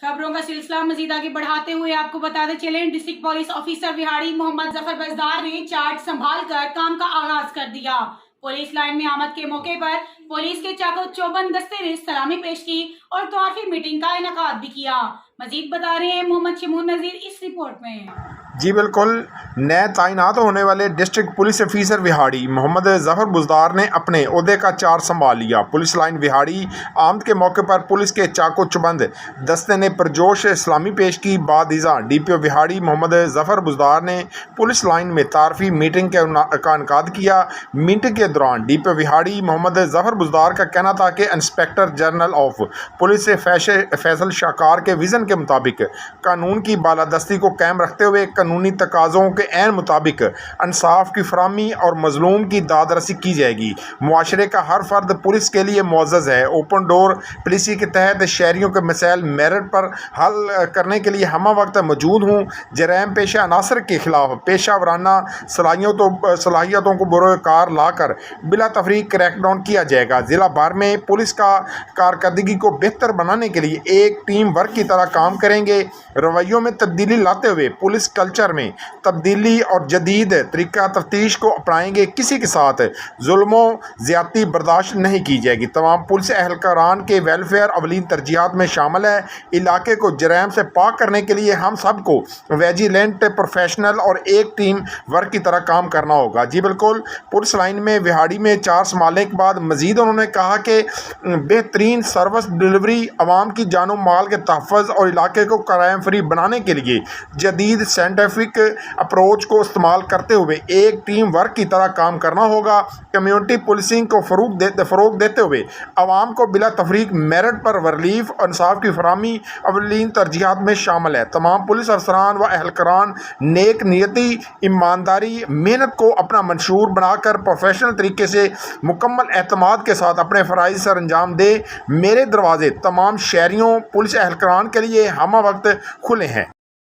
खबरों का सिलसिला मजीद आगे बढ़ाते हुए आपको बताते चलें, district police officer Vehari Mohammad Zafar Buzdar ने चार्ज संभाल कर काम का आगाज कर दिया। पुलिस लाइन में आमद के मौके पर पुलिस के चाको चौबंद दस्ते ने सलामी पेश की और तौकीफी मीटिंग का इनेकाद भी किया। मजीद बता रहे हैं मोहम्मद शमून नजीर इस रिपोर्ट में। जी बिल्कुल, नए तैनात होने वाले district police officer Vehari Mohammad Zafar Buzdar ने अपने ओहदे का चार्ज संभाल लिया। पुलिस लाइन विहाड़ी आमद के मौके पर पुलिस के चाको चुबंद दस्ते ने परजोश इस्लामी पेश की। बादिज़ा डीपीओ विहाड़ी मोहम्मद जफर बुजदार ने पुलिस लाइन में तारफी मीटिंग का इनेकाद किया। मीटिंग के दौरान डीपीओ विहाड़ी मोहम्मद जफर बुजदार का कहना था कि inspector general of police Faisal Shahkar के विज़न के मुताबिक कानून की बालादस्ती को कायम रखते हुए कानूनी तकाज़ों के ऐन मुताबिक इंसाफ की फराहमी और मजलूम की दादरसी की जाएगी। मुआशरे का हर फर्द पुलिस के लिए मुअज़्ज़ज़ है। ओपन डोर पॉलिसी के तहत शहरियों के मसाइल मेरिट पर हल करने के लिए हम वक्त मौजूद हूँ। जराइम पेशा अनासर के खिलाफ पेशा वराना सलाहियतों को बुरोकार ला कर बिला तफरीक क्रैकडाउन किया जाएगा। ज़िला भर में पुलिस का कारकर्दगी को बेहतर बनाने के लिए एक टीम वर्क की तरह काम करेंगे। रवैयों में तब्दीली लाते हुए पुलिस कल्चर में तब्दीली और जदीद तरीका तफ्तीश को अपनाएंगे। किसी के साथ जुल्मों ज़्यादती बर्दाश्त नहीं की जाएगी। तमाम पुलिस एहलकारान के वेलफेयर अवलीन तरजीहात में शामिल है। इलाके को जराइम से पाक करने के लिए हम सबको विजिलेंट प्रोफेशनल और एक टीम वर्क की तरह काम करना होगा। जी बिल्कुल, पुलिस लाइन में विहाड़ी में चार्ज संभालने के बाद मजीद उन्होंने कहा कि बेहतरीन सर्विस डिलीवरी, आवाम की जानो माल के तहफ़्फ़ुज़ और इलाके को क्राइम फ्री बनाने के लिए जदीद साइंटिफिक अप्रोच को इस्तेमाल करते हुए एक टीम वर्क की तरह काम करना होगा। कम्युनिटी पुलिसिंग को फ़रोग देते हुए आवाम को बिला तफरीक मेरिट पर रिलीफ और इंसाफ की फराहमी अवलीन तरजीहात में शामिल है। तमाम पुलिस अफसरान व एहलकारान नेक नियती, ईमानदारी, मेहनत को अपना मंशूर बनाकर प्रोफेशनल तरीके से मुकम्मल एतमाद के साथ अपने फ़राइज़ सर अंजाम दे। मेरे दरवाजे तमाम शहरियों पुलिस एहलकारान के लिए हम वक्त खुले हैं।